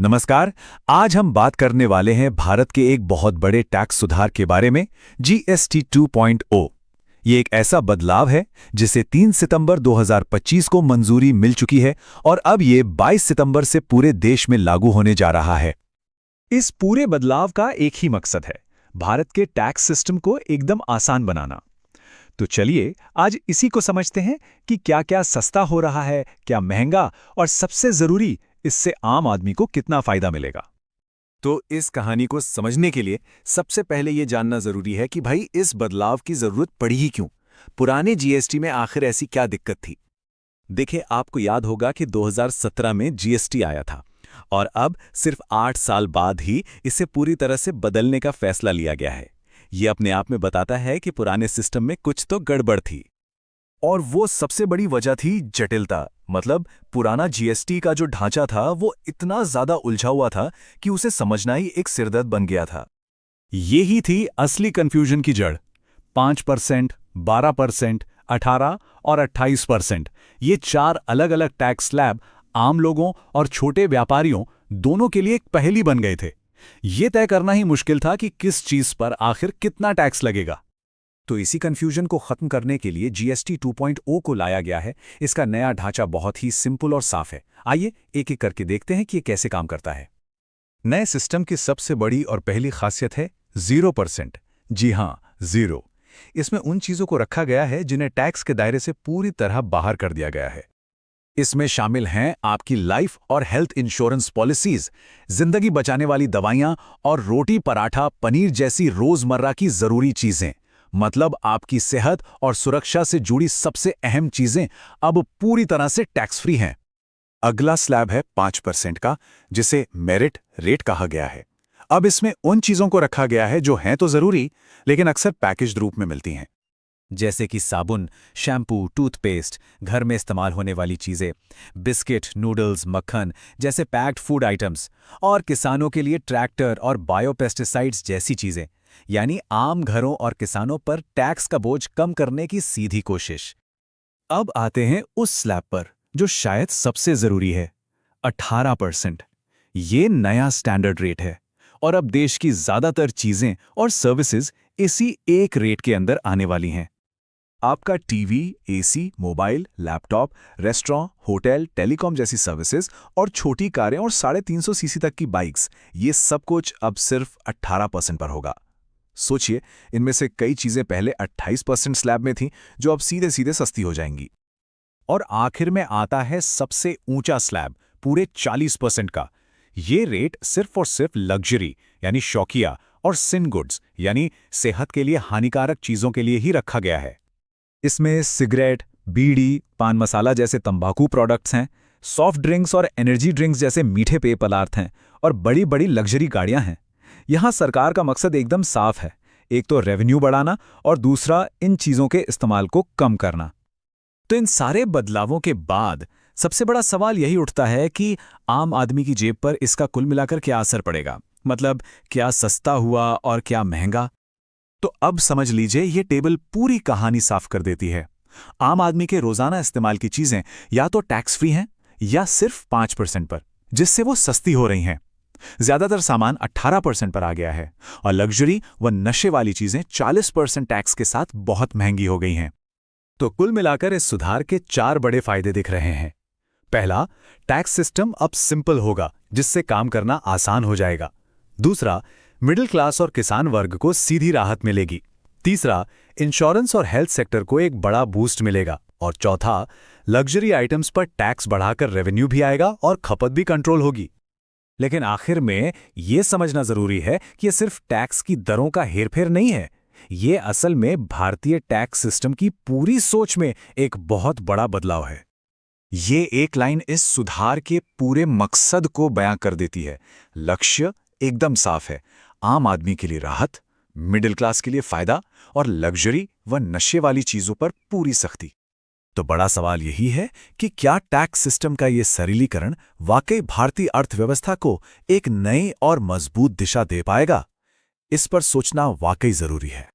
नमस्कार। आज हम बात करने वाले हैं भारत के एक बहुत बड़े टैक्स सुधार के बारे में, जीएसटी 2.0। ये एक ऐसा बदलाव है जिसे 3 सितंबर 2025 को मंजूरी मिल चुकी है और अब ये 22 सितंबर से पूरे देश में लागू होने जा रहा है। इस पूरे बदलाव का एक ही मकसद है, भारत के टैक्स सिस्टम को एकदम आसान बनाना। तो चलिए आज इसी को समझते हैं कि क्या-क्या सस्ता हो रहा है, क्या महंगा, और सबसे जरूरी, इससे आम आदमी को कितना फायदा मिलेगा। तो इस कहानी को समझने के लिए सबसे पहले ये जानना जरूरी है कि भाई इस बदलाव की जरूरत पड़ी ही क्यों। पुराने जीएसटी में आखिर ऐसी क्या दिक्कत थी। देखिए, आपको याद होगा कि 2017 में जीएसटी आया था और अब सिर्फ 8 साल बाद ही इसे पूरी तरह से बदलने का फैसला लिया गया है। ये अपने आप में बताता है कि पुराने सिस्टम में कुछ तो गड़बड़ थी। और वो सबसे बड़ी वजह थी जटिलता। मतलब पुराना जीएसटी का जो ढांचा था वो इतना ज्यादा उलझा हुआ था कि उसे समझना ही एक सिरदर्द बन गया था। ये ही थी असली कंफ्यूजन की जड़। 5%, 12%, 18 और 28%, ये 4 अलग-अलग टैक्स स्लैब आम लोगों और छोटे व्यापारियों दोनों के लिए एक पहेली बन गए थे। ये तय करना ही मुश्किल था कि किस चीज पर आखिर कितना टैक्स लगेगा। तो इसी कंफ्यूजन को खत्म करने के लिए जीएसटी 2.0 को लाया गया है। इसका नया ढांचा बहुत ही सिंपल और साफ है। आइए एक-एक करके देखते हैं कि ये कैसे काम करता है। नए सिस्टम की सबसे बड़ी और पहली खासियत है 0%। जी हां, 0। इसमें उन चीजों को रखा गया है जिन्हें टैक्स के दायरे से पूरी तरह बाहर कर दिया गया है। इसमें शामिल हैं आपकी लाइफ और हेल्थ इंश्योरेंस पॉलिसीज, जिंदगी बचाने वाली दवाइयां और रोटी पराठा पनीर जैसी रोजमर्रा की जरूरी चीजें। मतलब आपकी सेहत और सुरक्षा से जुड़ी सबसे अहम चीजें अब पूरी तरह से टैक्स फ्री हैं। अगला स्लैब है 5% का, जिसे मेरिट रेट कहा गया है। अब इसमें उन चीजों को रखा गया है जो हैं तो जरूरी, लेकिन अक्सर पैकेज्ड रूप में मिलती हैं। जैसे कि साबुन, शैम्पू, टूथपेस्ट, घर में इस्तेमाल होने वाली चीजें, बिस्किट, नूडल्स, मक्खन जैसे पैक्ड फूड आइटम्स, और किसानों के लिए ट्रैक्टर और बायोपेस्टिसाइड्स जैसी चीजें। यानी आम घरों और किसानों पर टैक्स का बोझ कम करने की सीधी कोशिश। अब आते हैं उस स्लैब पर जो शायद सबसे जरूरी है, 18%। ये नया स्टैंडर्ड रेट है और अब देश की ज्यादातर चीजें और सर्विसेज इसी एक रेट के अंदर आने वाली हैं। आपका TV, AC, mobile, laptop, restaurant, hotel, telecom जैसी सर्विसेज और छोटी कारें और 350 सीसी तक की बाइक्स, ये सब कुछ अब सिर्फ 18% पर होगा। सोचिए, इनमें से कई चीजें पहले 28% स्लैब में थीं, जो अब सीधे सीधे सस्ती हो जाएंगी। और आखिर में आता है सबसे ऊंचा स्लैब, पूरे 40% का। ये रेट सिर्फ और सिर्फ लग्जरी यानी शौकिया और सिन गुड्स यानी सेहत के लिए हानिकारक चीजों के लिए ही रखा गया है। इसमें सिगरेट, बीड़ी, पान मसाला जैसे तंबाकू प्रोडक्ट्स हैं, सॉफ्ट ड्रिंक्स और एनर्जी ड्रिंक्स जैसे मीठे पेय पदार्थ हैं, और बड़ी बड़ी लग्जरी गाड़ियां हैं। यहाँ सरकार का मकसद एकदम साफ है, एक तो रेवेन्यू बढ़ाना और दूसरा इन चीजों के इस्तेमाल को कम करना। तो इन सारे बदलावों के बाद सबसे बड़ा सवाल यही उठता है कि आम आदमी की जेब पर इसका कुल मिलाकर क्या असर पड़ेगा। मतलब क्या सस्ता हुआ और क्या महंगा। तो अब समझ लीजिए, ये टेबल पूरी कहानी साफ कर देती है। आम आदमी के रोजाना इस्तेमाल की चीजें या तो टैक्स फ्री हैं या सिर्फ 5% पर, जिससे वो सस्ती हो रही हैं। ज्यादातर सामान 18% पर आ गया है और लग्जरी व नशे वाली चीजें 40% टैक्स के साथ बहुत महंगी हो गई हैं। तो कुल मिलाकर इस सुधार के 4 बड़े फायदे दिख रहे हैं। पहला, टैक्स सिस्टम अब सिंपल होगा, जिससे काम करना आसान हो जाएगा। दूसरा, मिडिल क्लास और किसान वर्ग को सीधी राहत मिलेगी। तीसरा, इंश्योरेंस और हेल्थ सेक्टर को एक बड़ा बूस्ट मिलेगा। और चौथा, लग्जरी आइटम्स पर टैक्स बढ़ाकर रेवेन्यू भी आएगा और खपत भी कंट्रोल होगी। लेकिन आखिर में यह समझना जरूरी है कि यह सिर्फ टैक्स की दरों का हेरफेर नहीं है। ये असल में भारतीय टैक्स सिस्टम की पूरी सोच में एक बहुत बड़ा बदलाव है। ये एक लाइन इस सुधार के पूरे मकसद को बयां कर देती है। लक्ष्य एकदम साफ है, आम आदमी के लिए राहत, मिडिल क्लास के लिए फायदा और लग्जरी व नशे वाली चीजों पर पूरी सख्ती। तो बड़ा सवाल यही है कि क्या टैक्स सिस्टम का ये सरलीकरण वाकई भारतीय अर्थव्यवस्था को एक नई और मजबूत दिशा दे पाएगा? इस पर सोचना वाकई जरूरी है।